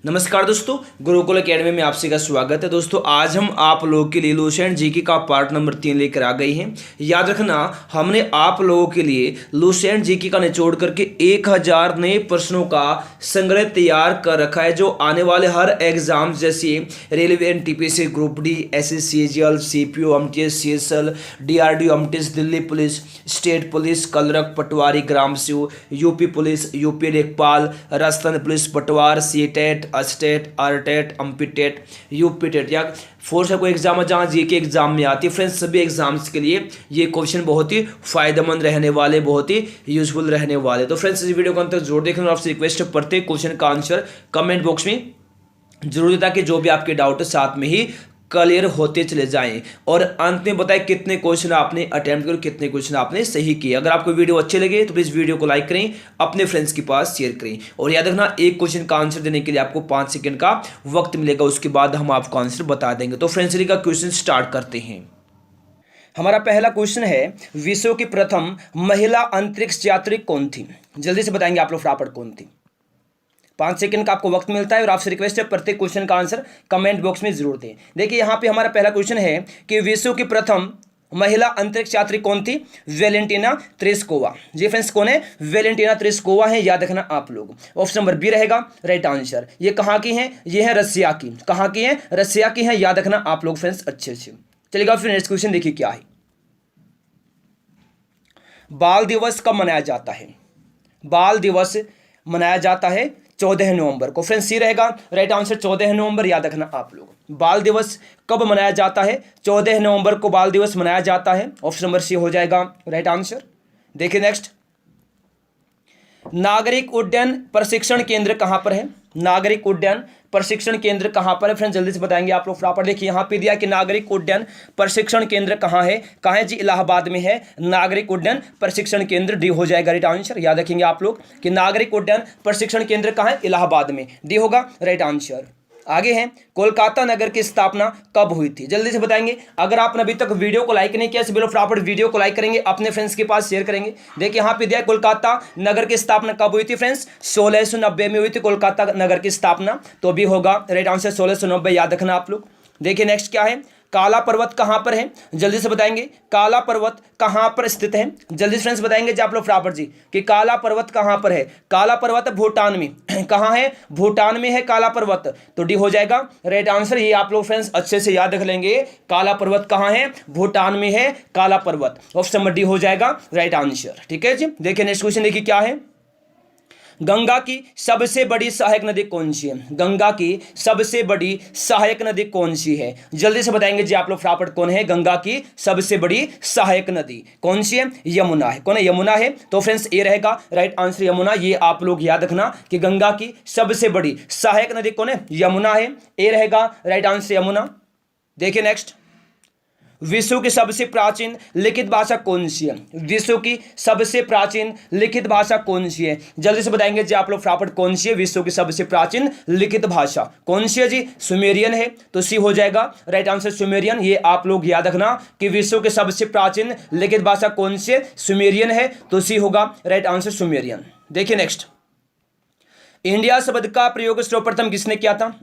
नमस्कार दोस्तों, गुरुकुल एकेडमी में आपसे का स्वागत है। दोस्तों आज हम आप लोगों के लिए लुसेंट जीके का पार्ट नंबर 3 लेकर आ गए हैं। याद रखना, हमने आप लोगों के लिए लुसेंट जीके का निचोड़ करके 1000 नए प्रश्नों का संग्रह तैयार कर रखा है, जो आने वाले हर एग्जाम जैसे railway NTPC, group D, SSC, CGL, CPO, MTS, CSL, DRDO, MTS, Delhi police, state police, clerk, patwari, ग्राम सेवक, यूपी पुलिस, यूपी लेखपाल, राजस्थान पुलिस, पटवार, CTET, STET, RTET, MPTET, UPTET या फोर्स का कोई एग्जाम है जहाँ जीके एग्जाम में आती है। फ्रेंड्स, सभी एग्जाम्स के लिए ये क्वेश्चन बहुत ही फायदेमंद रहने वाले, बहुत ही यूजफुल रहने वाले। तो फ्रेंड्स, इस वीडियो को अंत तक जरूर देखना और आपसे रिक्वेस्ट है, प्रत्येक क्वेश्चन का आंसर कमेंट बॉक्स में जरूर दें, ताकि जो भी आपके डाउट है साथ में ही क्लियर होते चले जाएं। और अंत में बताएं कितने क्वेश्चन आपने अटेम्प्ट किए, कितने क्वेश्चन आपने सही किए। अगर आपको वीडियो अच्छे लगे तो प्लीज वीडियो को लाइक करें, अपने फ्रेंड्स के पास शेयर करें। और याद रखना, एक क्वेश्चन का आंसर देने के लिए आपको 5 सेकंड का वक्त मिलेगा, उसके बाद हम आपको आंसर बता देंगे। तो फ्रेंड्स, का क्वेश्चन स्टार्ट करते हैं। हमारा पहला क्वेश्चन है, विश्व की प्रथम महिला अंतरिक्ष यात्री कौन थी? जल्दी से बताएंगे आप लोग फटाफट कौन थी। 5 सेकंड का आपको वक्त मिलता है और आपसे रिक्वेस्ट है, प्रत्येक क्वेश्चन का आंसर कमेंट बॉक्स में जरूर दें। देखिए यहाँ पे हमारा पहला क्वेश्चन है कि विश्व की प्रथम महिला अंतरिक्ष यात्री कौन थी? Valentina Tereshkova. जी फ्रेंड्स, कौन है? वेलेंटिना तेरेस्कोवा है, याद रखना आप लोग। ऑप्शन नंबर बी रहेगा राइट आंसर। ये कहाँ की है? ये है रसिया की। कहाँ की है? रसिया की है, याद रखना आप लोग फ्रेंड्स अच्छे से। चलिएगा फिर नेक्स्ट क्वेश्चन देखिए क्या है। बाल दिवस कब मनाया जाता है? बाल दिवस मनाया जाता है 14 नवंबर को। फ्रेंड्स, सी रहेगा राइट आंसर 14 नवंबर, याद रखना आप लोग। बाल दिवस कब मनाया जाता है? 14 नवंबर को बाल दिवस मनाया जाता है। ऑप्शन नंबर सी हो जाएगा राइट आंसर। देखिए नेक्स्ट, नागरिक उड्डयन प्रशिक्षण केंद्र कहां पर है? नागरिक उड्डयन प्रशिक्षण केंद्र कहां पर है? फ्रेंड्स, जल्दी से बताएंगे आप लोग फटाफट। देखिए यहां पे दिया कि नागरिक उड्डयन प्रशिक्षण केंद्र कहां है? कहां है जी? इलाहाबाद में है नागरिक उड्डयन प्रशिक्षण केंद्र। डी हो जाएगा राइट आंसर। याद रखेंगे आप लोग कि नागरिक उड्डयन प्रशिक्षण केंद्र कहां है? इलाहाबाद में। डी होगा राइट आंसर। आगे है, कोलकाता नगर की स्थापना कब हुई थी? जल्दी से बताएंगे। अगर आपने अभी तक वीडियो को लाइक नहीं किया, सभी लोग फटाफट वीडियो को लाइक करेंगे, अपने फ्रेंड्स के पास शेयर करेंगे। देखिए यहाँ पे दिया कोलकाता नगर की स्थापना कब हुई थी? फ्रेंड्स, 1690 में हुई थी कोलकाता नगर की स्थापना। तो भी होगा राइट आंसर 1690, याद रखना आप लोग। देखिए नेक्स्ट क्या है, काला पर्वत कहां पर है? जल्दी से बताएंगे, काला पर्वत कहां पर स्थित है? जल्दी से फ्रेंड्स बताएंगे जी आप लोग फटाफट जी कि काला पर्वत कहां पर है? काला पर्वत भूटान में। कहां है? भूटान में है काला पर्वत। तो डी हो जाएगा राइट आंसर। ये आप लोग फ्रेंड्स अच्छे से याद रख लेंगे, काला पर्वत कहां है? भूटान में है काला पर्वत। ऑप्शन नंबर डी हो जाएगा राइट आंसर। ठीक है जी। देखिए नेक्स्ट क्वेश्चन देखिए क्या है, गंगा की सबसे बड़ी सहायक नदी कौन सी है? गंगा की सबसे बड़ी सहायक नदी कौन सी है? जल्दी से बताएंगे जी आप लोग फटाफट। कौन है गंगा की सबसे बड़ी सहायक नदी? कौन सी है? यमुना है। कौन है? यमुना है। तो फ्रेंड्स ए रहेगा राइट आंसर यमुना। ये आप लोग याद रखना कि गंगा की सबसे बड़ी सहायक नदी कौन है? यमुना है। ए रहेगा राइट आंसर यमुना। देखिए नेक्स्ट, विश्व की सबसे प्राचीन लिखित भाषा कौन सी है? विश्व की सबसे प्राचीन लिखित भाषा कौन सी है? जल्दी से बताएंगे जी आप लोग फटाफट। कौन सी है विश्व की सबसे प्राचीन लिखित भाषा? कौन सी है जी? सुमेरियन है। तो सी हो जाएगा राइट आंसर सुमेरियन। ये आप लोग याद रखना कि विश्व की सबसे प्राचीन लिखित भाषा कौन सी है? सुमेरियन है। तो सी होगा राइट आंसर सुमेरियन। देखिए नेक्स्ट, इंडिया शब्द का प्रयोग सर्वप्रथम किसने किया था?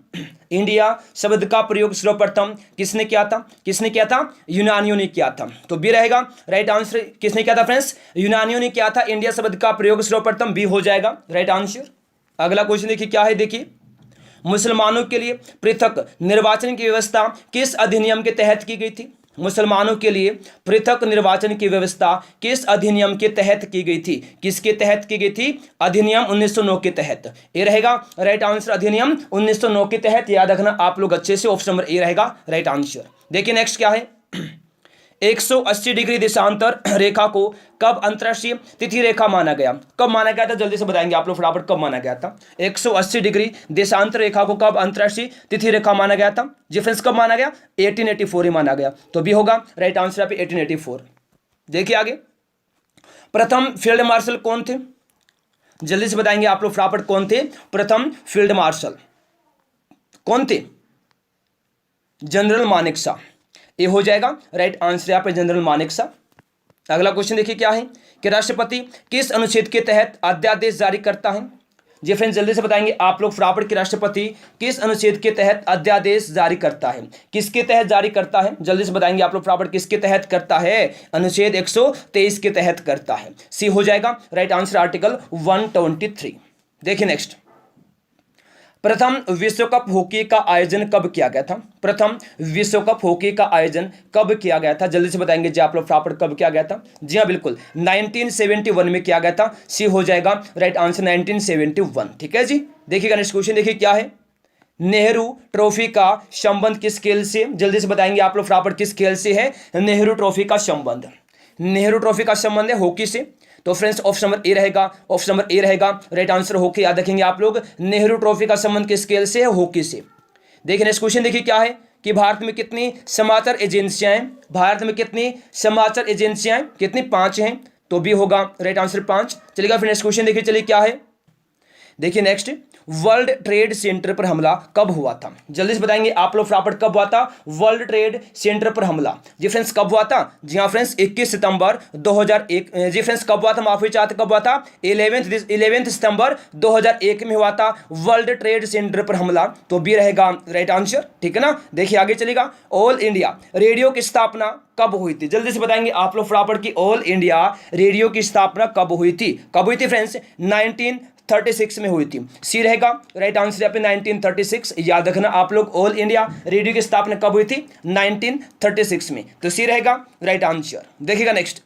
इंडिया शब्द का प्रयोग सर्वप्रथम किसने किया था? किसने किया था? यूनानियों ने किया था। तो बी रहेगा राइट आंसर। किसने किया था फ्रेंड्स? यूनानियों ने किया था इंडिया शब्द का प्रयोग सर्वप्रथम। बी हो जाएगा राइट आंसर। अगला क्वेश्चन देखिए क्या है। देखिए, मुसलमानों के लिए पृथक निर्वाचन की व्यवस्था किस अधिनियम के तहत की गई थी? मुसलमानों के लिए पृथक निर्वाचन की व्यवस्था किस अधिनियम के तहत की गई थी? किसके तहत की गई थी? अधिनियम 1909 के तहत। ये रहेगा राइट आंसर अधिनियम 1909 के तहत। याद रखना आप लोग अच्छे से। ऑप्शन नंबर ए रहेगा राइट आंसर। देखिए नेक्स्ट क्या है, 180 डिग्री देशांतर रेखा को कब अंतरराष्ट्रीय तिथि रेखा माना गया? कब माना गया था? जल्दी से बताएंगे आप लोग फटाफट। कब माना गया था 180 डिग्री देशांतर रेखा को? कब अंतरराष्ट्रीय तिथि रेखा माना गया था जी फ्रेंड्स? कब माना गया? 1884 ही माना गया। तो भी होगा राइट आंसर पे 1884। देखिए आगे, प्रथम फील्ड मार्शल कौन थे? जल्दी से बताएंगे आप लोग फटाफट। कौन थे प्रथम फील्ड मार्शल? कौन थे? जनरल मानेकशॉ। ये हो जाएगा राइट आंसर यहाँ पे जनरल मानेकशॉ। अगला क्वेश्चन देखिए क्या है कि राष्ट्रपति किस अनुच्छेद के तहत अध्यादेश जारी करता है? जी फ्रेंड्स जल्दी से बताएंगे आप लोग फटाफट कि राष्ट्रपति किस अनुच्छेद के तहत अध्यादेश जारी करता है, किसके तहत जारी करता है, जल्दी से बताएंगे आप लोग फटाफट किसके तहत करता है, अनुच्छेद 123 के तहत करता है। सी हो जाएगा राइट आंसर आर्टिकल 123। देखिए नेक्स्ट, प्रथम विश्व कप हॉकी का आयोजन कब किया गया था, प्रथम विश्व कप हॉकी का आयोजन कब किया गया था, जल्दी से बताएंगे जी आप लोग फटाफट कब किया गया था। जी हाँ बिल्कुल 1971 में किया गया था। सी हो जाएगा राइट आंसर 1971। ठीक है जी। देखिएगा नेक्स्ट क्वेश्चन, देखिए क्या है, नेहरू ट्रॉफी का संबंध किस खेल से, जल्दी से बताएंगे आप लोग फटाफट किस खेल से है नेहरू ट्रॉफी का संबंध, नेहरू ट्रॉफी का संबंध है हॉकी से। तो फ्रेंड्स ऑप्शन नंबर ए रहेगा, ऑप्शन नंबर ए रहेगा राइट आंसर हॉकी। याद रखेंगे आप लोग, नेहरू ट्रॉफी का संबंध किस खेल से है, हॉकी से। देखिए नेक्स्ट क्वेश्चन, देखिए क्या है कि भारत में कितनी समाचार एजेंसियां हैं, भारत में कितनी समाचार एजेंसियां हैं, कितनी, 5 हैं। तो भी होगा राइट आंसर 5। चलिएगा फिर नेक्स्ट क्वेश्चन देखिए, चलिए क्या है, देखिए नेक्स्ट, वर्ल्ड ट्रेड सेंटर पर हमला कब हुआ था, जल्दी से बताएंगे आप लोग फटाफट कब हुआ था वर्ल्ड ट्रेड सेंटर पर हमला। जी फ्रेंड्स कब हुआ था, जी हाँ फ्रेंड्स 21 सितंबर 2001। जी फ्रेंड्स कब हुआ था, माफी चाहते कब हुआ था, 11 सितंबर 2001 में हुआ था वर्ल्ड ट्रेड सेंटर पर हमला। तो भी रहेगा राइट आंसर। ठीक है ना। देखिए आगे चलेगा, ऑल इंडिया रेडियो की स्थापना कब हुई थी, जल्दी से बताएंगे आप लोग फटाफट की ऑल इंडिया रेडियो की स्थापना कब हुई थी, कब हुई थी फ्रेंड्स 1936 में हुई थी। सी रहेगा राइट आंसर यहाँ पे 1936। याद रखना आप लोग, ऑल इंडिया रेडियो की स्थापना कब हुई थी 1936 में। तो सी रहेगा राइट आंसर। देखिएगा नेक्स्ट,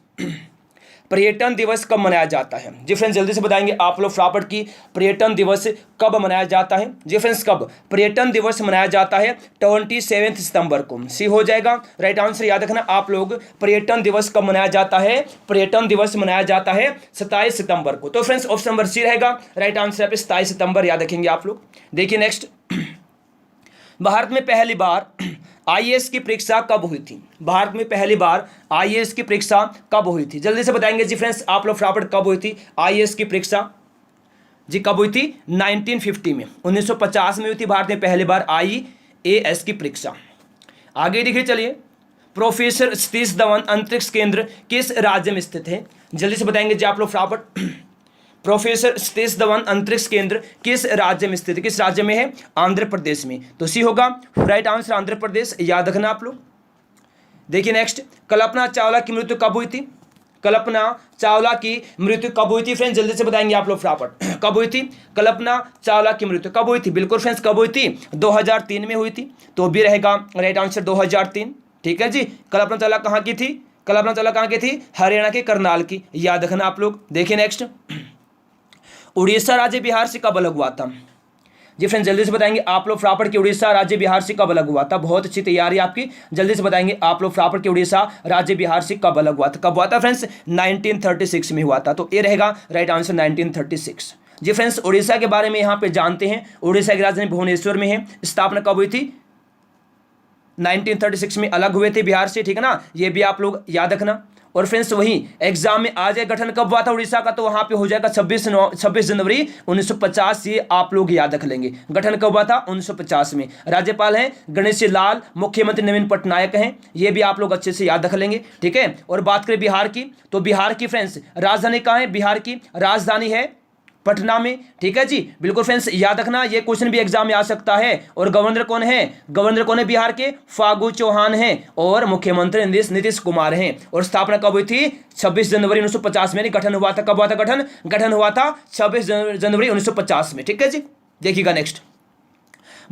पर्यटन दिवस कब मनाया जाता है, जी फ्रेंड्स जल्दी से बताएंगे आप लोग फटाफट की पर्यटन दिवस कब मनाया जाता है। जी फ्रेंड्स कब पर्यटन दिवस मनाया जाता है 27 सितंबर को। सी हो जाएगा राइट आंसर। याद रखना आप लोग, पर्यटन दिवस कब मनाया जाता है, पर्यटन दिवस मनाया जाता है 27 सितंबर को। तो फ्रेंड्स ऑप्शन नंबर सी रहेगा राइट आंसर यहाँ पे 27 सितंबर। याद रखेंगे आप लोग। देखिए नेक्स्ट, भारत में पहली बार आईएएस की परीक्षा कब हुई थी, भारत में पहली बार आईएएस की परीक्षा कब हुई थी, जल्दी से बताएंगे जी फ्रेंड्स आप लोग फटाफट कब हुई थी आईएएस की परीक्षा। जी कब हुई थी 1950 में, 1950 में हुई थी भारत में पहली बार आईएएस की परीक्षा। आगे देखिए चलिए, प्रोफेसर सतीश धवन अंतरिक्ष केंद्र किस राज्य में स्थित है, जल्दी से बताएंगे जी आप लोग फटाफट। प्रोफेसर सतीश धवन अंतरिक्ष केंद्र किस राज्य में स्थित है, किस राज्य में है, आंध्र प्रदेश में। तो सी होगा राइट आंसर आंध्र प्रदेश। याद रखना आप लोग। देखिए नेक्स्ट, कल्पना चावला की मृत्यु कब हुई थी, कल्पना चावला की मृत्यु कब हुई थी फ्रेंड्स, जल्दी से बताएंगे आप लोग फटाफट कब हुई थी कल्पना चावला की मृत्यु कब हुई थी। बिल्कुल फ्रेंड्स कब हुई थी 2003 में हुई थी। तो भी रहेगा राइट आंसर 2003। ठीक है जी। कल्पना चावला कहाँ की थी, कल्पना चावला कहाँ की थी, हरियाणा के करनाल की। याद रखना आप लोग। देखिए नेक्स्ट, उड़ीसा राज्य बिहार से कब अलग हुआ था, जी फ्रेंड्स जल्दी से बताएंगे आप लोग फटाफट कि उड़ीसा राज्य बिहार से कब अलग हुआ था। बहुत अच्छी तैयारी आपकी, जल्दी से बताएंगे आप लोग फटाफट कि उड़ीसा राज्य बिहार से कब अलग हुआ था, कब हुआ था फ्रेंड्स 1936 में हुआ था। तो ये रहेगा राइट आंसर 1936। जी फ्रेंड्स उड़ीसा के बारे में यहाँ पे जानते हैं, उड़ीसा की राजधानी भुवनेश्वर में है। स्थापना कब हुई थी 1936 में अलग हुए थे बिहार से। ठीक है ना, ये भी आप लोग याद रखना। और फ्रेंड्स वहीं एग्जाम में आ जाए गठन कब हुआ था उड़ीसा का, तो वहां पे हो जाएगा 26 जनवरी 1950। ये आप लोग याद रख लेंगे। गठन कब हुआ था 1950 में। राज्यपाल हैं गणेश लाल, मुख्यमंत्री नवीन पटनायक हैं। ये भी आप लोग अच्छे से याद रख लेंगे। ठीक है। और बात करें बिहार की, तो बिहार की फ्रेंड्स राजधानी कहाँ है, बिहार की राजधानी है पटना में। ठीक है जी। बिल्कुल फ्रेंड्स याद रखना, ये क्वेश्चन भी एग्जाम में आ सकता है। और गवर्नर कौन है, गवर्नर कौन है बिहार के, फागू चौहान हैं। और मुख्यमंत्री नीतीश कुमार हैं। और स्थापना कब हुई थी 26 जनवरी 1950 में। गठन हुआ था, कब हुआ था गठन, गठन हुआ था 26 जनवरी 1950 में। ठीक है जी। देखिएगा नेक्स्ट,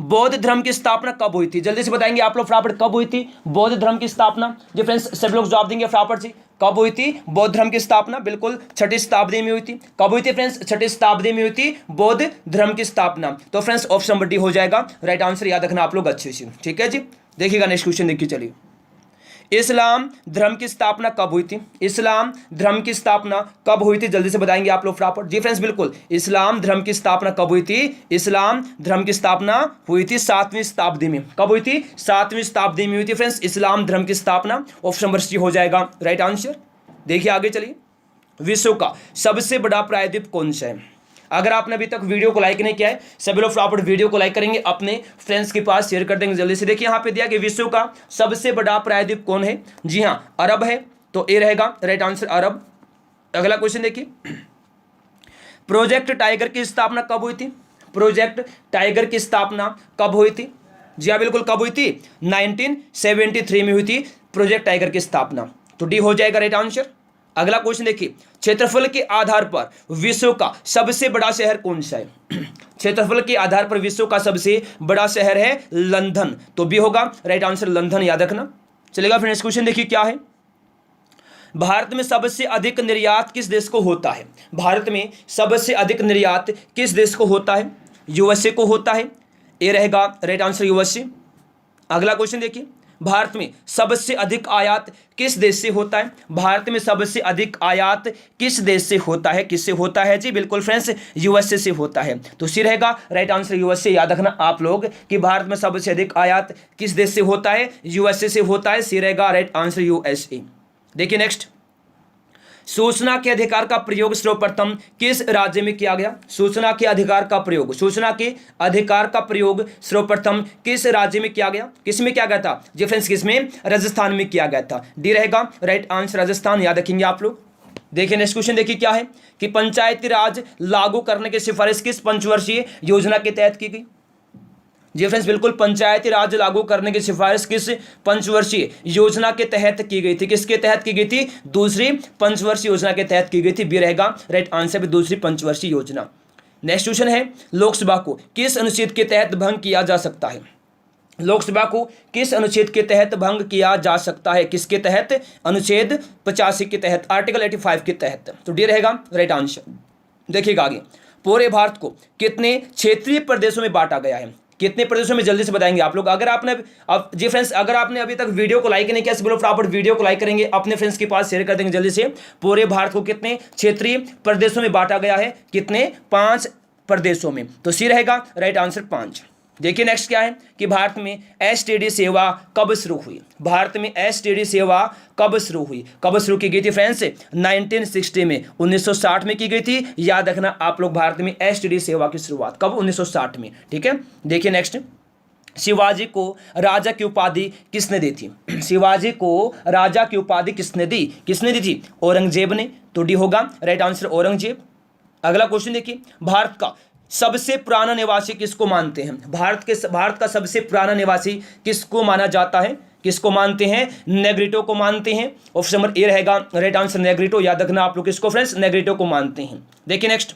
बौद्ध धर्म की स्थापना कब हुई थी, जल्दी से बताएंगे आप लोग फटाफट कब हुई थी बौद्ध धर्म की स्थापना। जी फ्रेंड्स सब लोग जवाब देंगे फटाफट जी, कब हुई थी बौद्ध धर्म की स्थापना। बिल्कुल 6वीं शताब्दी में हुई थी। कब हुई थी फ्रेंड्स 6वीं शताब्दी में हुई थी बौद्ध धर्म की स्थापना। तो फ्रेंड्स ऑप्शन नंबर डी हो जाएगा राइट आंसर। याद रखना आप लोग अच्छे से। ठीक है जी। देखिएगा नेक्स्ट क्वेश्चन देखिए चलिए, इस्लाम धर्म की स्थापना कब हुई थी, इस्लाम धर्म की स्थापना कब हुई थी, जल्दी से बताएंगे आप लोग फटाफट। जी फ्रेंड्स बिल्कुल इस्लाम धर्म की स्थापना कब हुई थी, इस्लाम धर्म की स्थापना हुई थी 7वीं शताब्दी में। कब हुई थी 7वीं शताब्दी में हुई थी फ्रेंड्स इस्लाम धर्म की स्थापना। ऑप्शन नंबर सी हो जाएगा राइट आंसर। देखिए आगे चलिए, विश्व का सबसे बड़ा प्रायद्वीप कौन सा है। अगर आपने अभी तक वीडियो को लाइक नहीं किया है, सभी लोग फटाफट वीडियो को लाइक करेंगे, अपने फ्रेंड्स के पास शेयर कर देंगे जल्दी से। देखिए यहाँ पे दिया कि विश्व का सबसे बड़ा प्रायद्वीप कौन है। जी हाँ अरब है। तो ए रहेगा राइट आंसर अरब। अगला क्वेश्चन देखिए, प्रोजेक्ट टाइगर की स्थापना कब हुई थी? प्रोजेक्ट टाइगर की स्थापना कब हुई थी? जी हाँ बिल्कुल, कब हुई थी? 1973 में हुई थी प्रोजेक्ट टाइगर की स्थापना। तो डी हो जाएगा राइट आंसर। अगला क्वेश्चन देखिए, क्षेत्रफल के आधार पर विश्व का सबसे बड़ा शहर कौन सा है? क्षेत्रफल के आधार पर विश्व का सबसे बड़ा शहर है लंदन। तो बी होगा राइट आंसर, लंदन, याद रखना। चलेगा फिर नेक्स्ट क्वेश्चन देखिए क्या है। भारत में सबसे अधिक निर्यात किस देश को होता है? भारत में सबसे अधिक निर्यात किस देश को होता है? यूएसए को होता है। ए रहेगा राइट आंसर, यूएसए। अगला क्वेश्चन देखिए, भारत में सबसे अधिक आयात किस देश से होता है? भारत में सबसे अधिक आयात किस देश से होता है? किससे होता है? जी बिल्कुल फ्रेंड्स, यूएसए से होता है। तो सी रहेगा राइट आंसर, यूएसए। याद रखना आप लोग कि भारत में सबसे अधिक आयात किस देश से होता है? यूएसए से होता है। सी रहेगा राइट आंसर, यूएसए। देखिए नेक्स्ट, सूचना के अधिकार का प्रयोग सर्वप्रथम किस राज्य में किया गया? सूचना के अधिकार का प्रयोग, सूचना के अधिकार का प्रयोग सर्वप्रथम किस राज्य में किया गया? किस में किया गया था? जी फ्रेंड्स, किस में? राजस्थान में किया गया था। डी रहेगा राइट आंसर, राजस्थान, याद रखेंगे आप लोग। देखिए नेक्स्ट क्वेश्चन देखिए क्या है कि पंचायती राज लागू करने की सिफारिश किस पंचवर्षीय योजना के तहत की गई? जी फ्रेंड्स बिल्कुल, पंचायती राज लागू करने की सिफारिश किस पंचवर्षीय योजना के तहत की गई थी? किसके तहत की गई थी? दूसरी पंचवर्षीय योजना के तहत की गई थी। बी रहेगा राइट आंसर, दूसरी पंचवर्षीय योजना। नेक्स्ट क्वेश्चन है, लोकसभा को किस अनुच्छेद के तहत भंग किया जा सकता है? लोकसभा को किस अनुच्छेद के तहत भंग किया जा सकता है? किसके तहत? अनुच्छेद 85 के तहत, आर्टिकल 85 के तहत। तो डी रहेगा राइट आंसर। देखिएगा आगे, पूरे भारत को कितने क्षेत्रीय प्रदेशों में बांटा गया है? कितने प्रदेशों में? जल्दी से बताएंगे आप लोग। अगर आपने अब जी फ्रेंड्स, अगर आपने अभी तक वीडियो को लाइक नहीं किया, बोलो फटाफट वीडियो को लाइक करेंगे, अपने फ्रेंड्स के पास शेयर कर देंगे जल्दी से। पूरे भारत को कितने क्षेत्रीय प्रदेशों में बांटा गया है? कितने? 5 प्रदेशों में। तो सी रहेगा राइट आंसर, 5। देखिए नेक्स्ट क्या है कि भारत में एसटीडी सेवा कब शुरू हुई? भारत में एसटीडी सेवा कब शुरू हुई? कब शुरू की गई थी फ्रेंड्स? 1960 में, 1960 में की गई थी। याद रखना आप लोग, भारत में एसटीडी सेवा की शुरुआत कब? 1960 में। ठीक है, देखिए नेक्स्ट, शिवाजी को राजा की उपाधि किसने दी थी? शिवाजी को राजा की उपाधि किसने दी? किसने दी थी? औरंगजेब ने। तो डी होगा राइट आंसर, औरंगजेब। अगला क्वेश्चन देखिए, भारत का सबसे पुराना निवासी किसको मानते हैं? भारत का सबसे पुराना निवासी किसको माना जाता है? किसको मानते हैं? नेग्रिटो को मानते हैं। ऑप्शन नंबर ए रहेगा राइट आंसर, नेग्रिटो। याद रखना आप लोग किसको फ्रेंड्स? नेग्रिटो को मानते हैं। देखिए नेक्स्ट,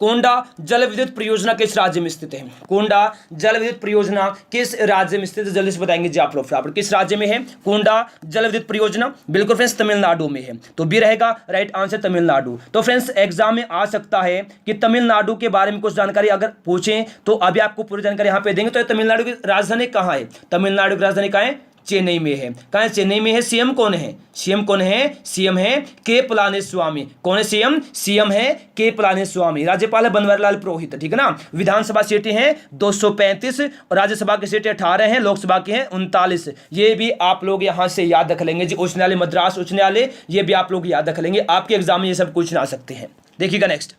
कोंडा जल विद्युत परियोजना किस राज्य में स्थित है? कोंडा जल विद्युत परियोजना किस राज्य में स्थित है? जल्दी से बताएंगे जी आप लोग फटाफट, किस राज्य में है कोंडा जल विद्युत परियोजना? बिल्कुल फ्रेंड्स, तमिलनाडु में है। तो बी रहेगा राइट आंसर, तमिलनाडु। तो फ्रेंड्स, एग्जाम में आ सकता है कि तमिलनाडु के बारे में कुछ जानकारी अगर पूछें तो अभी आपको पूरी जानकारी यहाँ पे देंगे। तो तमिलनाडु की राजधानी कहाँ है? तमिलनाडु की राजधानी कहाँ है? चेन्नई में है। कहाँ है? चेन्नई में है। सीएम कौन है? सीएम कौन है? सीएम है के पलानीस्वामी। कौन है सीएम? सीएम है के पलानीस्वामी। राज्यपाल है बनवारीलाल पुरोहित। ठीक है ना। विधानसभा सीटें हैं 235 और राज्यसभा की सीटें 18 हैं, लोकसभा की हैं 39। ये भी आप लोग यहाँ से याद रख लेंगे जी। उच्च न्यायालय, मद्रास उच्च न्यायालय, ये भी आप लोग याद रख लेंगे। आपके एग्जाम में ये सब कुछ ना सकते हैं। देखिएगा नेक्स्ट,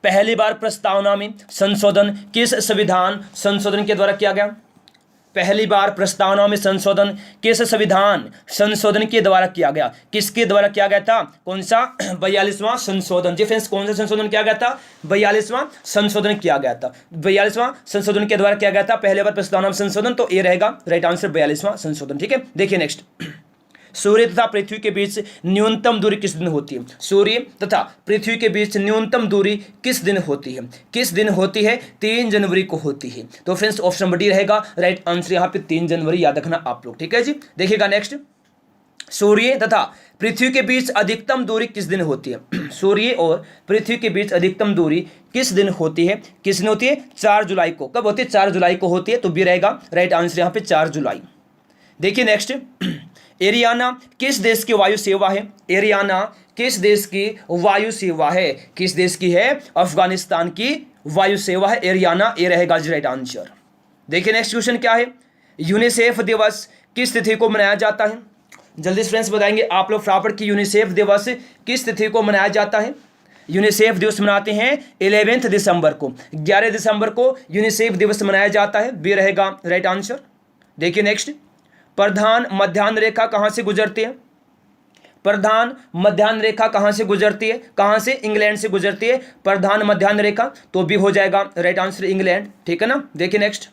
पहली बार प्रस्तावना में संशोधन किस संविधान संशोधन के द्वारा किया गया? पहली बार प्रस्तावना में संशोधन किस संविधान संशोधन के द्वारा किया गया? किसके द्वारा किया गया था? कौन सा? 42वां संशोधन। जी फ्रेंड्स, कौन सा संशोधन किया गया था? 42वां संशोधन किया गया था। 42वां संशोधन के द्वारा किया गया था पहली बार प्रस्तावना में संशोधन। तो ये रहेगा राइट आंसर, 42वां संशोधन। ठीक है, देखिए नेक्स्ट, सूर्य तथा पृथ्वी के बीच न्यूनतम दूरी किस दिन होती है? सूर्य तथा पृथ्वी के बीच न्यूनतम दूरी किस दिन होती है? किस दिन होती है? 3 जनवरी को होती है। तो फ्रेंड्स, ऑप्शन नंबर डी रहेगा राइट आंसर यहाँ पे 3 जनवरी। याद रखना आप लोग। ठीक है जी। देखिएगा नेक्स्ट, सूर्य तथा पृथ्वी के बीच अधिकतम दूरी किस दिन होती है? सूर्य और पृथ्वी के बीच अधिकतम दूरी किस दिन होती है? किस दिन होती है? 4 जुलाई को। कब होती है? 4 जुलाई को होती है। तो बी रहेगा राइट आंसर यहाँ पे 4 जुलाई। देखिए नेक्स्ट, एरियाना किस देश की वायु सेवा है? एरियाना किस देश की वायु सेवा है? किस देश की है? अफगानिस्तान की वायु सेवा है एरियाना। ये रहेगा राइट आंसर। देखिए नेक्स्ट क्वेश्चन क्या है, यूनिसेफ दिवस किस तिथि को मनाया जाता है? जल्दी से फ्रेंड्स बताएंगे आप लोग फटाफट की यूनिसेफ दिवस किस तिथि को मनाया जाता है? यूनिसेफ दिवस मनाते हैं 11 दिसंबर को। 11 दिसंबर को यूनिसेफ दिवस मनाया जाता है। बी रहेगा राइट आंसर। देखिए नेक्स्ट, प्रधान मध्याह्न रेखा कहाँ से गुजरती है? प्रधान मध्याह्न रेखा कहाँ से गुजरती है, कहाँ से, इंग्लैंड से गुजरती है प्रधान मध्याह्न रेखा, तो भी हो जाएगा राइट आंसर इंग्लैंड, ठीक है ना। देखिए नेक्स्ट,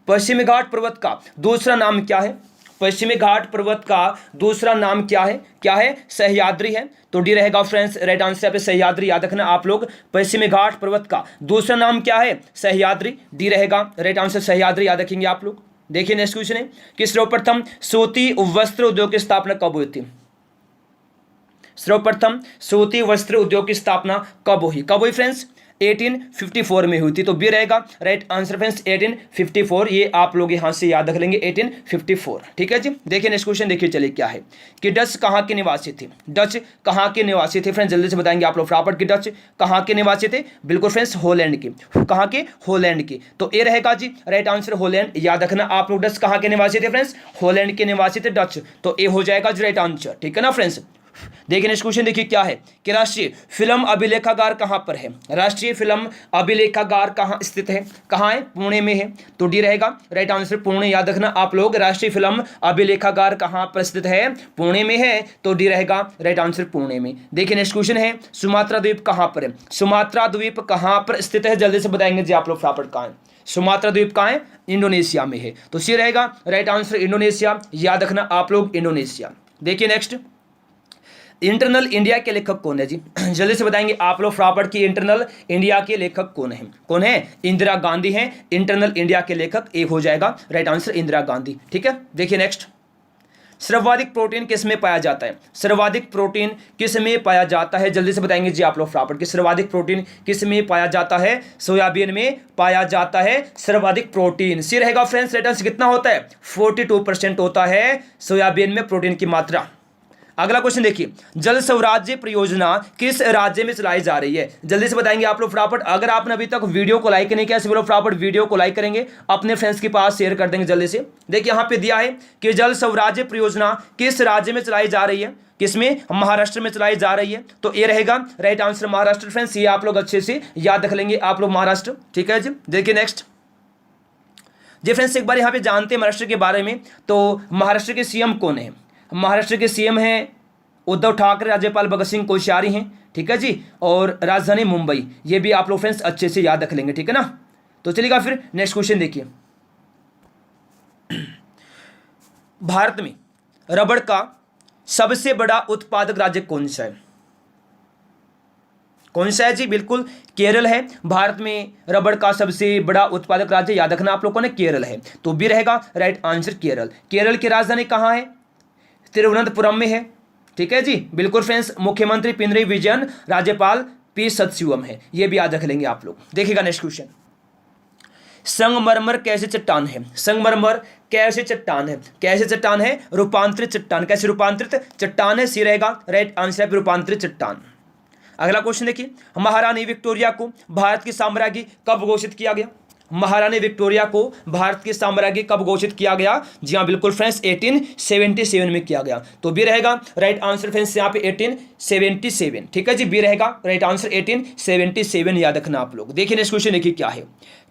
पश्चिमी घाट पर्वत का दूसरा नाम क्या है, पश्चिमी घाट पर्वत का दूसरा नाम क्या है, क्या है, सह्याद्री है, तो डी रहेगा फ्रेंड्स राइट आंसर यहाँ पे सह्याद्री, याद रखना आप लोग, पश्चिमी घाट पर्वत का दूसरा नाम क्या है, सह्याद्री, डी रहेगा राइट आंसर सह्याद्री, याद रखेंगे आप लोग। देखिए नेक्स्ट क्वेश्चन है कि सर्वप्रथम सूती वस्त्र उद्योग की स्थापना कब हुई थी, सर्वप्रथम सूती वस्त्र उद्योग की स्थापना कब हुई फ्रेंड्स, 1854 में हुई थी, तो बी रहेगा राइट आंसर फ्रेंड्स 1854, ये आप लोग यहां से याद रख लेंगे 1854, ठीक है जी। देखिए नेक्स्ट क्वेश्चन देखिए चलिए क्या है कि डच कहाँ के निवासी थे, डच कहाँ के निवासी थे फ्रेंड्स, जल्दी से बताएंगे आप लोग फटाफट कि डच कहाँ के निवासी थे, बिल्कुल फ्रेंड्स हॉलैंड के, कहाँ के, हॉलैंड के, तो ए रहेगा जी राइट आंसर हॉलैंड, याद रखना आप लोग, डच कहाँ के निवासी थे फ्रेंड्स, हॉलैंड के निवासी थे डच, तो ए हो जाएगा जी राइट आंसर, ठीक है ना फ्रेंड्स। देखिए नेक्स्ट क्वेश्चन देखिए क्या है कि राष्ट्रीय फिल्म अभिलेखागार कहां पर है, राष्ट्रीय फिल्म अभिलेखागार कहां स्थित है, कहां है, पुणे में है, तो डी रहेगा राइट आंसर पुणे, याद रखना आप लोग, राष्ट्रीय फिल्म अभिलेखागार कहां पर स्थित है, पुणे में है, तो डी रहेगा राइट आंसर पुणे में। देखिए नेक्स्ट क्वेश्चन है सुमात्रा द्वीप कहां पर है, सुमात्रा द्वीप कहां पर स्थित है, जल्दी से बताएंगे जी आप लोग फटाफट, कहां है सुमात्रा द्वीप, कहां है, इंडोनेशिया में है, तो सी रहेगा राइट आंसर इंडोनेशिया, याद रखना आप लोग इंडोनेशिया। देखिए नेक्स्ट, इंटरनल इंडिया के लेखक कौन है जी, जल्दी से बताएंगे आप लोग फटाफट कि इंटरनल इंडिया के लेखक कौन है, कौन है, इंदिरा गांधी हैं इंटरनल इंडिया के लेखक, एक हो जाएगा राइट आंसर इंदिरा गांधी, ठीक है। देखिए नेक्स्ट, सर्वाधिक प्रोटीन किस में पाया जाता है, सर्वाधिक प्रोटीन किस में पाया जाता है, जल्दी से बताएंगे जी आप लोग फटाफट कि सर्वाधिक प्रोटीन किस में पाया जाता है, सोयाबीन में पाया जाता है सर्वाधिक प्रोटीन, सी रहेगा फ्रेंड्स राइट आंसर कितना होता है, 42% होता है सोयाबीन में प्रोटीन की मात्रा। अगला क्वेश्चन देखिए, जल स्वराज्य परियोजना किस राज्य में चलाई जा रही है, जल्दी से बताएंगे आप लोग फटाफट। अगर आपने अभी तक वीडियो को लाइक नहीं किया तो फटाफट वीडियो को लाइक करेंगे, अपने फ्रेंड्स के पास शेयर कर देंगे जल्दी से। देखिए यहाँ पे दिया है कि जल स्वराज्य परियोजना किस राज्य में चलाई जा रही है, किसमें, महाराष्ट्र में चलाई जा रही है, तो ये रहेगा राइट आंसर महाराष्ट्र फ्रेंड्स, ये आप लोग अच्छे से याद रख लेंगे आप लोग महाराष्ट्र, ठीक है जी। देखिए नेक्स्ट जी फ्रेंड्स, एक बार यहाँ पे जानते हैं महाराष्ट्र के बारे में, तो महाराष्ट्र के सीएम कौन है, महाराष्ट्र के सीएम हैं उद्धव ठाकरे, राज्यपाल भगत सिंह कोश्यारी हैं, ठीक है जी, और राजधानी मुंबई, ये भी आप लोग फ्रेंड्स अच्छे से याद रख लेंगे, ठीक है ना। तो चलिएगा फिर नेक्स्ट क्वेश्चन देखिए, भारत में रबड़ का सबसे बड़ा उत्पादक राज्य कौन सा है, कौन सा है जी, बिल्कुल केरल है, भारत में रबड़ का सबसे बड़ा उत्पादक राज्य याद रखना आप लोगों ने केरल है, तो बी रहेगा राइट आंसर केरल। केरल की राजधानी कहाँ है, तिरुवनंतपुरम में है, ठीक है जी, बिल्कुल फ्रेंड्स, मुख्यमंत्री पिनरई विजयन, राज्यपाल पी सदाशिवम है, ये भी याद रख लेंगे आप लोग। देखिएगा नेक्स्ट क्वेश्चन, संगमरमर कैसे चट्टान है, संगमरमर कैसे चट्टान है, कैसे चट्टान है, रूपांतरित चट्टान, कैसे रूपांतरित चट्टान है, सी रहेगा राइट आंसर रूपांतरित चट्टान। अगला क्वेश्चन देखिए, महारानी विक्टोरिया को भारत की साम्राज्ञी कब घोषित किया गया, महारानी विक्टोरिया को भारत की साम्राज्ञी कब घोषित किया गया, जी हाँ बिल्कुल फ्रेंड्स 1877 में किया गया, तो बी रहेगा राइट आंसर फ्रेंड्स यहाँ पे 1877, ठीक है जी, बी रहेगा राइट आंसर 1877, याद रखना आप लोग। देखिए नेक्स्ट क्वेश्चन देखिए क्या है,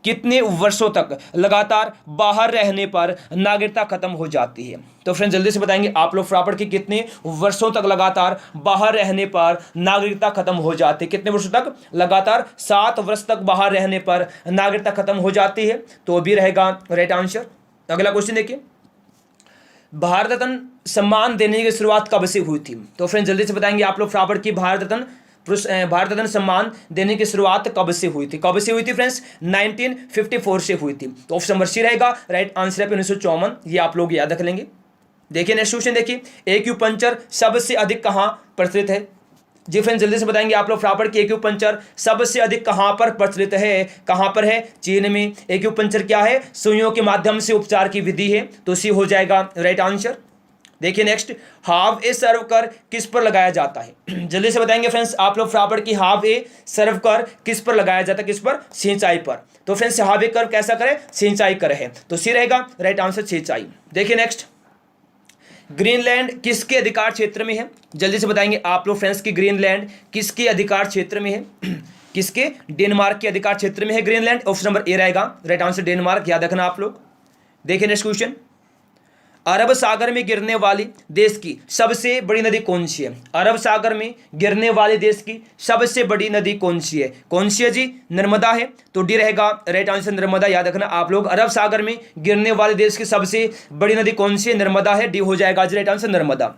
कितने वर्षों तक लगातार बाहर रहने पर नागरिकता खत्म हो जाती है, तो फ्रेंड्स जल्दी से बताएंगे आप लोग फटाफट कि कितने वर्षों तक लगातार बाहर रहने पर नागरिकता खत्म हो जाती है, कितने वर्षों तक, लगातार 7 वर्ष तक बाहर रहने पर नागरिकता खत्म हो जाती है, तो भी रहेगा राइट आंसर। अगला क्वेश्चन देखिए, भारत रत्न सम्मान देने की शुरुआत कब से हुई थी, तो फ्रेंड्स जल्दी से बताएंगे आप लोग फटाफट कि भारत रत्न सम्मान देने की शुरुआत कब से हुई थी, कब से हुई थी फ्रेंड्स, 1954 से हुई थी, तो ऑप्शन नंबर सी रहेगा राइट आंसर है 1954, ये आप लोग याद रख लेंगे। देखिए नेक्स्ट क्वेश्चन देखिए, एक्यूपंक्चर सबसे अधिक कहाँ प्रचलित है, जी फ्रेंड्स जल्दी से बताएंगे आप लोग फटाफट कि एक्यूपंक्चर सबसे अधिक कहाँ पर प्रचलित है, कहाँ पर है, चीन में। एक्यूपंक्चर क्या है, सुइयों के माध्यम से उपचार की विधि है, तो सी हो जाएगा राइट आंसर। देखिए नेक्स्ट, हाफ ए सर्व कर किस पर लगाया जाता है, जल्दी से बताएंगे फ्रेंड्स आप लोग फटाफट कि हाफ ए सर्व कर किस पर लगाया जाता है, किस पर, सिंचाई पर, तो फ्रेंड्स हाफ ए कर कैसा करे, सिंचाई कर है, तो सी रहेगा राइट आंसर सिंचाई। देखिए नेक्स्ट, ग्रीनलैंड किसके अधिकार क्षेत्र में है, जल्दी से बताएंगे आप लोग फ्रेंड्स कि ग्रीनलैंड किसके अधिकार क्षेत्र में है, किसके, डेनमार्क के अधिकार क्षेत्र में है ग्रीनलैंड, ऑप्शन नंबर ए रहेगा राइट आंसर डेनमार्क, याद रखना आप लोग। देखिए नेक्स्ट क्वेश्चन, अरब सागर में गिरने वाली देश की सबसे बड़ी नदी कौन सी है? अरब सागर में गिरने वाले देश की सबसे बड़ी नदी कौन सी है? कौन सी है जी? नर्मदा है। तो डी रहेगा राइट आंसर नर्मदा। याद रखना आप लोग, अरब सागर में गिरने वाले देश की सबसे बड़ी नदी कौन सी है? नर्मदा है। डी हो जाएगा जी राइट आंसर नर्मदा।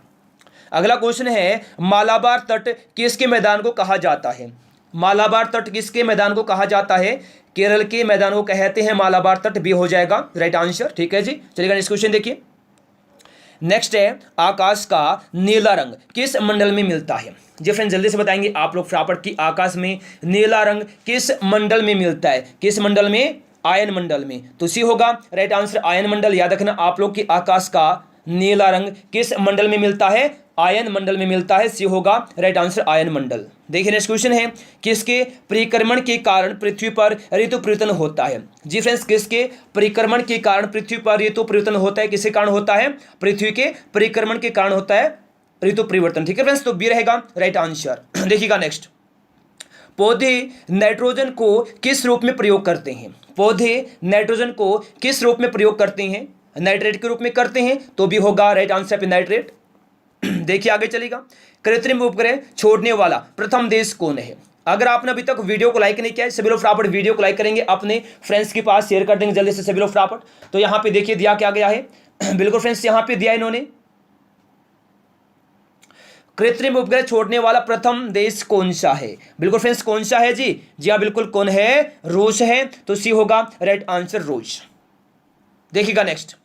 अगला क्वेश्चन है, मालाबार तट किसके मैदान को कहा जाता है? मालाबार तट किसके मैदान को कहा जाता है? केरल के मैदान को कहते हैं मालाबार तट। बी हो जाएगा राइट आंसर। ठीक है जी, चलिएगा नेक्स्ट क्वेश्चन देखिए। नेक्स्ट है, आकाश का नीला रंग किस मंडल में मिलता है? जी फ्रेंड जल्दी से बताएंगे आप लोग फटाफट कि आकाश में नीला रंग किस मंडल में मिलता है? किस मंडल में? आयन मंडल में। तो सी होगा राइट आंसर आयन मंडल। याद रखना आप लोग कि आकाश का नीला रंग किस मंडल में मिलता है? आयन मंडल में मिलता है। सी होगा राइट आंसर आयन मंडल। देखिए नेक्स्ट क्वेश्चन है, किसके परिक्रमण के कारण पृथ्वी पर ऋतु परिवर्तन होता है? जी फ्रेंड्स, किसके परिक्रमण के कारण पृथ्वी पर ऋतु परिवर्तन होता है? किसके कारण होता है? पृथ्वी के परिक्रमण के कारण होता है ऋतु परिवर्तन। ठीक है फ्रेंड्स, तो बी रहेगा राइट आंसर। देखिएगा नेक्स्ट, पौधे नाइट्रोजन को किस रूप में प्रयोग करते हैं? पौधे नाइट्रोजन को किस रूप में प्रयोग करते हैं? नाइट्रेट के रूप में करते हैं। तो भी होगा राइट आंसर पे नाइट्रेट। देखिए आगे चलेगा, कृत्रिम उपग्रह छोड़ने वाला प्रथम देश कौन है? अगर आपने अभी तक वीडियो को लाइक नहीं किया है, सभी लोग फटाफट वीडियो को लाइक करेंगे, अपने फ्रेंड्स के पास शेयर कर देंगे जल्दी से सभी लोग फटाफट। तो यहां पे देखिए दिया क्या गया है, बिल्कुल फ्रेंड्स यहां पे दिया इन्होंने, कृत्रिम उपग्रह छोड़ने वाला प्रथम देश कौन सा है? बिल्कुल फ्रेंड्स कौन सा है जी? जी हाँ बिल्कुल, कौन है? रूस है। तो सी होगा राइट आंसर रूस। देखिएगा नेक्स्ट,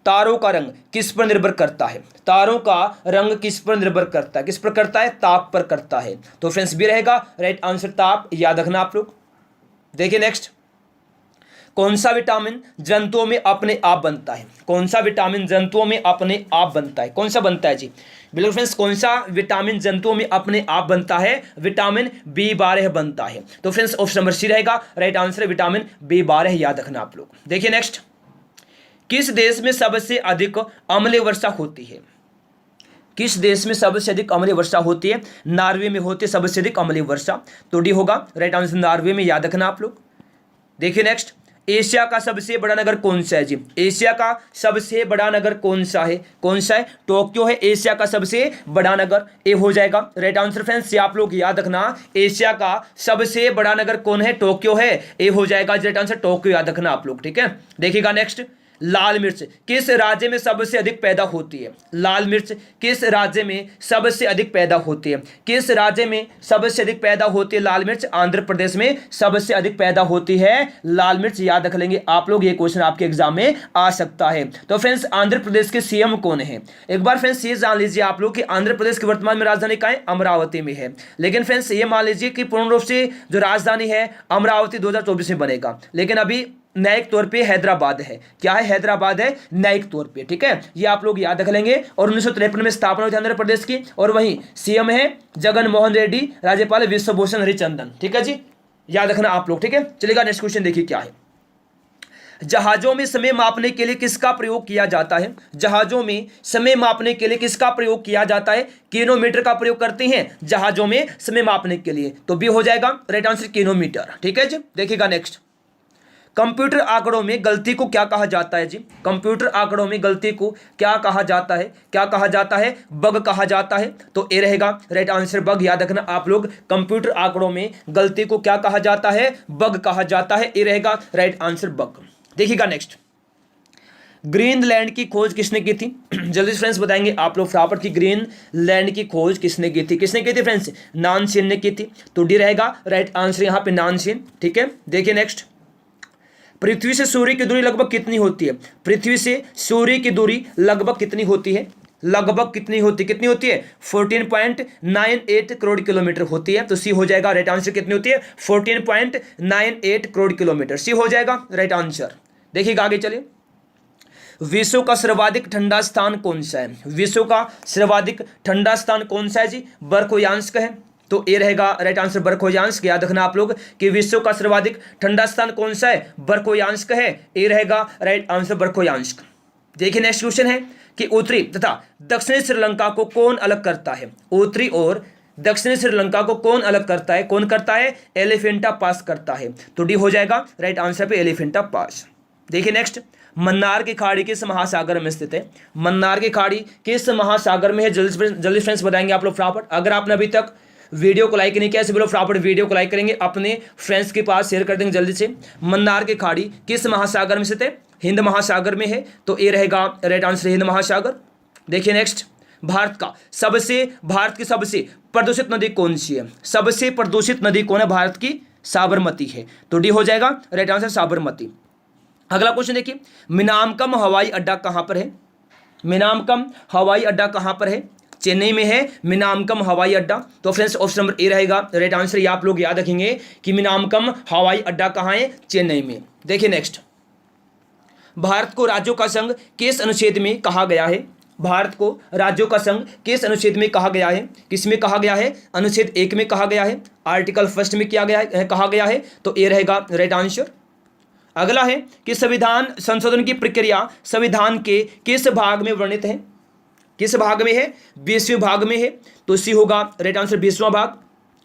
तारों का रंग किस पर निर्भर करता है? तारों का रंग किस पर निर्भर करता है? किस पर करता है? ताप पर करता है। तो फ्रेंड्स भी रहेगा राइट आंसर ताप। याद रखना आप लोग। देखिए नेक्स्ट, कौन सा विटामिन जंतुओं में अपने आप बनता है? कौन सा विटामिन जंतुओं में अपने आप बनता है? कौन सा बनता है जी? बिल्कुल फ्रेंड्स, कौन सा विटामिन जंतुओं में अपने आप बनता है? विटामिन B12 बनता है। तो फ्रेंड्स ऑप्शन नंबर सी रहेगा राइट आंसर विटामिन B12। याद रखना आप लोग। देखिए नेक्स्ट, किस देश में सबसे अधिक अम्लीय वर्षा होती है? किस देश में सबसे अधिक अम्लीय वर्षा होती है? नॉर्वे में होती है सबसे अधिक अम्लीय वर्षा। तो डी होगा राइट आंसर नॉर्वे में। याद रखना आप लोग। देखिए नेक्स्ट, एशिया का सबसे बड़ा नगर कौन सा है जी? एशिया का सबसे बड़ा नगर कौन सा है? कौन सा है? टोक्यो है एशिया का सबसे बड़ा नगर। ए हो जाएगा राइट आंसर फ्रेंड्स। आप लोग याद रखना, एशिया का सबसे बड़ा नगर कौन है? टोक्यो है। ए हो जाएगा राइट आंसर टोक्यो। याद रखना आप लोग। ठीक है, देखिएगा नेक्स्ट, लाल मिर्च किस राज्य में सबसे अधिक पैदा होती है? लाल मिर्च किस राज्य में सबसे अधिक पैदा होती है? किस राज्य में सबसे अधिक पैदा होती है लाल मिर्च? आंध्र प्रदेश में सबसे अधिक पैदा होती है लाल मिर्च। याद रख लेंगे आप लोग, ये क्वेश्चन आपके एग्जाम में आ सकता है। तो फ्रेंड्स आंध्र प्रदेश के सीएम कौन है? एक बार फ्रेंड्स ये जान लीजिए आप लोग कि आंध्र प्रदेश की वर्तमान में राजधानी कहाँ है? अमरावती में है। लेकिन फ्रेंड्स ये मान लीजिए कि पूर्ण रूप से जो राजधानी है अमरावती 2024 में बनेगा, लेकिन अभी न्यायिक तौर पे हैदराबाद है। क्या है? हैदराबाद है न्यायिक तौर पे। ठीक है, ये आप लोग याद रख लेंगे। और 1953 में स्थापना हुई थी आंध्र प्रदेश की, और वहीं सीएम है जगन मोहन रेड्डी, राज्यपाल विश्वभूषण हरिचंदन। ठीक है जी, याद रखना आप लोग। ठीक है, चलिएगा नेक्स्ट क्वेश्चन देखिए क्या है। जहाजों में समय मापने के लिए किसका प्रयोग किया जाता है? जहाजों में समय मापने के लिए किसका प्रयोग किया जाता है? किलोमीटर का प्रयोग करते हैं जहाजों में समय मापने के लिए। तो बी हो जाएगा राइट आंसर किलोमीटर। ठीक है जी, देखिएगा नेक्स्ट, कंप्यूटर आंकड़ों में गलती को क्या कहा जाता है जी? कंप्यूटर आंकड़ों में गलती को क्या कहा जाता है? क्या कहा जाता है? बग कहा जाता है। तो ए रहेगा राइट आंसर बग। याद रखना आप लोग, कंप्यूटर आंकड़ों में गलती को क्या कहा जाता है? बग कहा जाता है। ए रहेगा राइट आंसर बग। देखिएगा नेक्स्ट, ग्रीनलैंड की खोज किसने की थी? जल्दी से फ्रेंड्स बताएंगे आप लोग फटाफट की ग्रीनलैंड की खोज किसने की थी? किसने की थी फ्रेंड्स? नानसेन ने की थी। तो डी रहेगा राइट आंसर यहाँ पे नानसेन। ठीक है, देखिए नेक्स्ट, पृथ्वी से सूर्य की दूरी लगभग कितनी होती है? पृथ्वी से सूर्य की दूरी लगभग कितनी होती है? लगभग कितनी होती है? 14.98 करोड़ किलोमीटर होती है। तो सी हो जाएगा राइट आंसर। कितनी होती है? 14.98 करोड़ किलोमीटर। सी हो जाएगा राइट आंसर। देखिएगा आगे चलिए, विश्व का सर्वाधिक ठंडा स्थान कौन सा है? विश्व का सर्वाधिक ठंडा स्थान कौन सा है जी? बरखोयांस्क है। तो ए रहेगा राइट आंसर बरखोयांस्क। याद रखना आप लोग कि विश्व का सर्वाधिक ठंडा स्थान कौन सा है? बरखोयांस्क है। ए रहेगा राइट आंसर बरखोयांस्क। देखिए नेक्स्ट क्वेश्चन है कि उत्तरी तथा दक्षिणी श्रीलंका को कौन अलग करता है? उत्तरी और दक्षिणी श्रीलंका को कौन अलग करता है? कौन करता है? एलिफेंटा पास करता है। तो डी हो जाएगा राइट आंसर पे एलिफेंटा पास। देखिए नेक्स्ट, मन्नार की खाड़ी किस महासागर में स्थित है? मन्नार की खाड़ी किस महासागर में है? जल्दी फ्रेंड्स बताएंगे आप लोग फटाफट। अगर आपने अभी तक वीडियो को लाइक नहीं किया सभी लोग फटाफट वीडियो को लाइक करेंगे, अपने फ्रेंड्स के पास शेयर कर देंगे जल्दी से। मन्नार की खाड़ी किस महासागर में स्थित है? हिंद महासागर में है, तो ये रहेगा राइट आंसर हिंद महासागर। देखिए नेक्स्ट, भारत की सबसे प्रदूषित नदी कौन सी है? सबसे प्रदूषित नदी कौन है? भारत की साबरमती है, तो डी हो जाएगा राइट आंसर साबरमती। अगला क्वेश्चन देखिए, मिनामकम हवाई अड्डा कहां पर है? मिनामकम हवाई अड्डा कहां पर है? चेन्नई में है मिनामकम हवाई अड्डा। तो फ्रेंड्स ऑप्शन नंबर ए रहेगा राइट आंसर। ये आप लोग याद रखेंगे कि मिनामकम हवाई अड्डा कहां है? चेन्नई में। देखिए नेक्स्ट, भारत को राज्यों का संघ किस अनुच्छेद में कहा गया है? भारत को राज्यों का संघ किस अनुच्छेद में कहा गया है? किस में कहा गया है? अनुच्छेद 1 में कहा गया है, आर्टिकल 1 में किया गया है, कहा गया है, तो ये रहेगा राइट आंसर। अगला है कि संविधान संशोधन की प्रक्रिया संविधान के किस भाग में वर्णित है? किस भाग में है? 20वें भाग में है, तो सी होगा राइट आंसर 20वां भाग।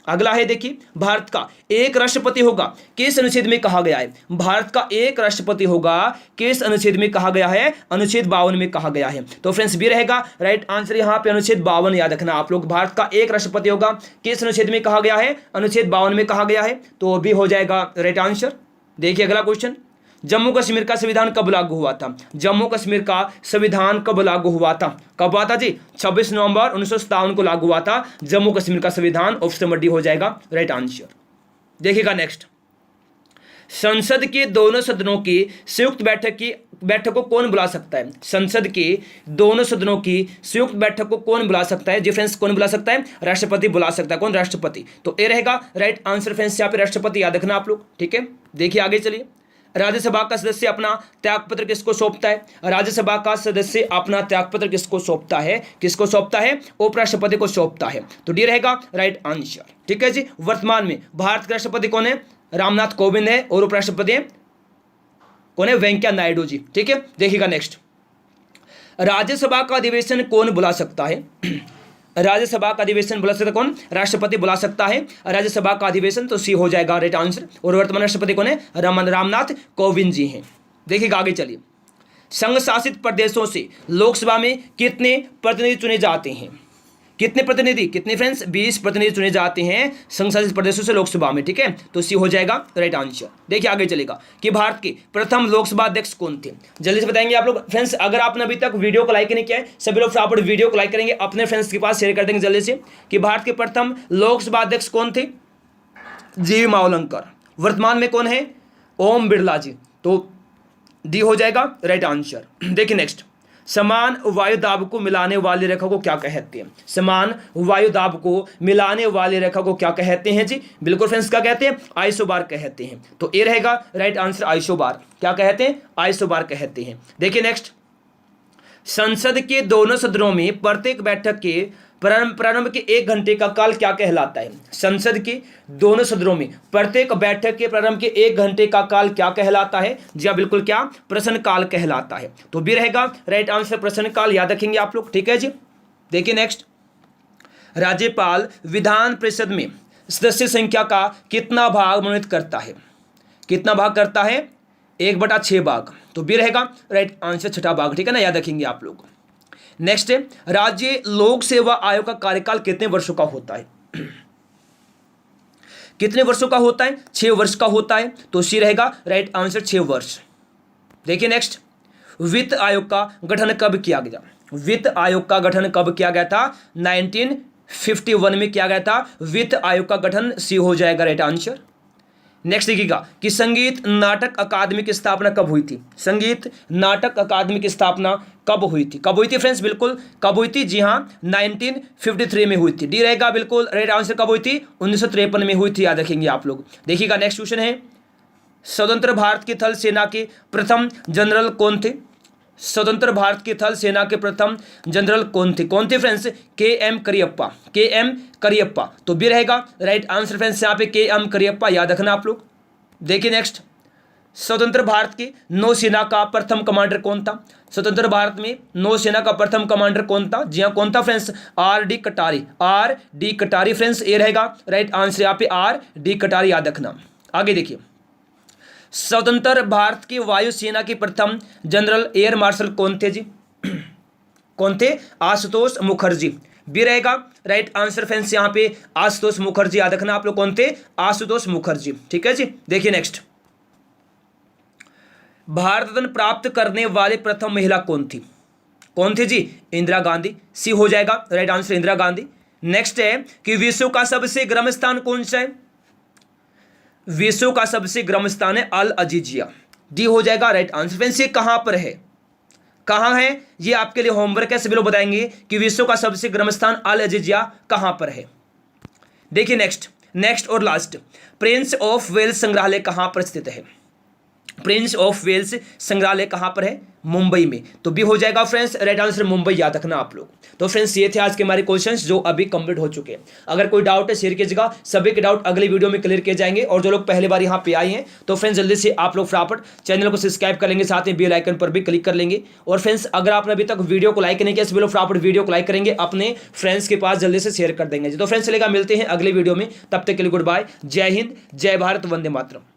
अगला है देखिए, भारत का एक राष्ट्रपति होगा किस अनुच्छेद में कहा गया है? भारत का एक राष्ट्रपति होगा किस अनुच्छेद में कहा गया है? अनुच्छेद 52 में कहा गया है, तो फ्रेंड्स बी रहेगा राइट आंसर। यहाँ पे अनुच्छेद 52 याद रखना आप लोग। भारत का एक राष्ट्रपति होगा किस अनुच्छेद में कहा गया है? अनुच्छेद 52 में कहा गया है, तो बी हो जाएगा राइट आंसर। देखिए अगला क्वेश्चन, जम्मू कश्मीर का संविधान कब लागू हुआ था? जम्मू कश्मीर का संविधान कब लागू हुआ था? कब हुआ था जी? 26 नवंबर 1957 को लागू हुआ था जम्मू कश्मीर का संविधान। ऑप्शन नंबर डी हो जाएगा राइट आंसर। देखिएगा नेक्स्ट, संसद के दोनों सदनों की संयुक्त बैठक को कौन बुला सकता है? संसद के दोनों सदनों की संयुक्त बैठक को कौन बुला सकता है? जी फ्रेंड्स, कौन बुला सकता है? राष्ट्रपति बुला सकता है। कौन? राष्ट्रपति। तो ये रहेगा राइट आंसर फ्रेंड्स। यहाँ पे राष्ट्रपति याद रखना आप लोग, ठीक है। देखिए आगे चलिए, राज्यसभा का सदस्य अपना त्यागपत्र किसको सौंपता है? राज्यसभा का सदस्य अपना त्यागपत्र किसको सौंपता है? किसको सौंपता है? उपराष्ट्रपति को सौंपता है, तो डी रहेगा राइट आंसर, ठीक है जी। वर्तमान में भारत के राष्ट्रपति कौन है? रामनाथ कोविंद है, और उपराष्ट्रपति कौन है? वेंकैया नायडू जी, ठीक है। देखिएगा नेक्स्ट, राज्यसभा का अधिवेशन कौन बुला सकता है? राज्यसभा का अधिवेशन बुला सकता कौन? राष्ट्रपति बुला सकता है राज्यसभा का अधिवेशन, तो सी हो जाएगा राइट आंसर। और वर्तमान राष्ट्रपति कौन है? रामनाथ कोविंद जी हैं। देखिएगा आगे चलिए, संघ शासित प्रदेशों से लोकसभा में कितने प्रतिनिधि चुने जाते हैं? कितने प्रतिनिधि? कितने फ्रेंड्स? 20 प्रतिनिधि चुने जाते हैं संघ शासित प्रदेशों से लोकसभा में, ठीक है, तो सी हो जाएगा राइट आंसर। देखिए आगे चलेगा कि भारत के प्रथम लोकसभा अध्यक्ष कौन थे? जल्दी से बताएंगे आप लोग फ्रेंड्स। अगर आपने अभी तक वीडियो को लाइक नहीं किया है सभी लोग फटाफट वीडियो को लाइक करेंगे, अपने फ्रेंड्स के पास शेयर कर देंगे जल्दी से कि भारत के प्रथम लोकसभा अध्यक्ष कौन थे? जी मावलंकर। वर्तमान में कौन है? ओम बिरला जी, तो डी हो जाएगा राइट आंसर। देखिए नेक्स्ट, समान वायु दाब को मिलाने वाली रेखा को क्या कहते हैं? समान वायु दाब को मिलाने वाली रेखा को क्या कहते हैं जी? बिल्कुल फ्रेंड्स, क्या कहते हैं? आइसोबार कहते हैं, तो ये रहेगा राइट आंसर आइसोबार। क्या कहते हैं? आइसोबार कहते हैं। देखिए नेक्स्ट, संसद के दोनों सदनों में प्रत्येक बैठक के प्रारंभ के 1 घंटे का काल क्या कहलाता है? संसद के दोनों सदनों में प्रत्येक बैठक के प्रारंभ के 1 घंटे का काल क्या कहलाता है? जी हाँ, बिल्कुल क्या? प्रश्न काल कहलाता है, तो भी रहेगा राइट आंसर प्रश्न काल, याद रखेंगे आप लोग, ठीक है जी। देखिए नेक्स्ट, राज्यपाल विधान परिषद में सदस्य संख्या का कितना भाग मनोनीत करता है? कितना भाग करता है? 1/6 भाग, तो भी रहेगा राइट आंसर 6ठा भाग, ठीक है ना, याद रखेंगे आप लोग। नेक्स्ट है, राज्य लोक सेवा आयोग का कार्यकाल कितने वर्षों का होता है? कितने वर्षों का होता है? 6 वर्ष का होता है, तो सी रहेगा राइट आंसर 6 वर्ष। देखिए नेक्स्ट, वित्त आयोग का गठन कब किया गया? वित्त आयोग का गठन कब किया गया था? 1951 में किया गया था वित्त आयोग का गठन, सी हो जाएगा राइट आंसर। नेक्स्ट देखिएगा कि संगीत नाटक अकादमी की स्थापना कब हुई थी? संगीत नाटक अकादमी की स्थापना कब हुई थी? कब हुई थी फ्रेंड्स? बिल्कुल कब हुई थी? जी हाँ, 1953 में हुई थी, डी रहेगा बिल्कुल राइट आंसर। कब हुई थी? 1953 में हुई थी, याद रखेंगे आप लोग। देखिएगा नेक्स्ट क्वेश्चन है, स्वतंत्र भारत की थल सेना के प्रथम जनरल कौन थे? स्वतंत्र भारत की थल सेना के प्रथम जनरल कौन थे? कौन थे friends? KM. Cariappa. KM. Cariappa, तो भी रहेगा राइट आंसर फ्रेंड्स यहाँ पे के.एम. करियप्पा, याद रखना आप लोग। देखिए नेक्स्ट, स्वतंत्र भारत की नौसेना का प्रथम कमांडर कौन था? स्वतंत्र भारत में नौसेना का प्रथम कमांडर कौन था? जी हाँ, कौन था फ्रेंड्स? आर.डी. कटारी। आर.डी. कटारी फ्रेंड्स, ये रहेगा राइट आंसर यहाँ पे आर.डी. कटारी, याद रखना। आगे देखिए, स्वतंत्र भारत की वायुसेना के प्रथम जनरल एयर मार्शल कौन थे जी? कौन थे? आशुतोष मुखर्जी। बी रहेगा राइट आंसर फ्रेंड्स यहाँ पे आशुतोष मुखर्जी, याद रखना आप लोग कौन थे? आशुतोष मुखर्जी। ठीक है जी। देखिए नेक्स्ट, भारत रत्न प्राप्त करने वाले प्रथम महिला कौन थी? कौन थी जी? इंदिरा गांधी। सी हो जाएगा right answer Indira Gandhi. Next है कि विश्व का सबसे गर्म स्थान कौन सा है? विश्व का सबसे गर्म स्थान है अल अजीजिया। डी हो जाएगा राइट आंसर। फ्रेंड्स ये कहां पर है? कहां है? ये आपके लिए होमवर्क है, सभी लोग बताएंगे कि विश्व का सबसे गर्म स्थान अल अजीजिया कहां पर है। देखिए नेक्स्ट और लास्ट, प्रिंस ऑफ वेल्स संग्रहालय कहां पर स्थित है? प्रिंस ऑफ वेल्स संग्रहालय कहां पर है? मुंबई में। तो भी हो जाएगा फ्रेंड्स राइट आंसर मुंबई, याद रखना आप लोग। तो फ्रेंड्स ये थे आज के हमारे क्वेश्चंस जो अभी कंप्लीट हो चुके हैं। अगर कोई डाउट है शेयर कीजिएगा, सभी के डाउट अगले वीडियो में क्लियर किए जाएंगे। और जो लोग पहली बार यहाँ पे आए हैं तो फ्रेंड्स जल्दी से आप लोग फटाफट चैनल को सब्सक्राइब कर लेंगे, साथ में बेल आइकन पर भी क्लिक कर लेंगे। और फ्रेंड्स अगर आपने अभी तक वीडियो को लाइक नहीं किया, सभी लोग फटाफट वीडियो को लाइक करेंगे, अपने फ्रेंड्स के पास जल्दी से शेयर कर देंगे। तो फ्रेंड्स चलेगा, मिलते हैं अगले वीडियो में, तब तक के लिए गुड बाय, जय हिंद, जय भारत, वंदे मातरम।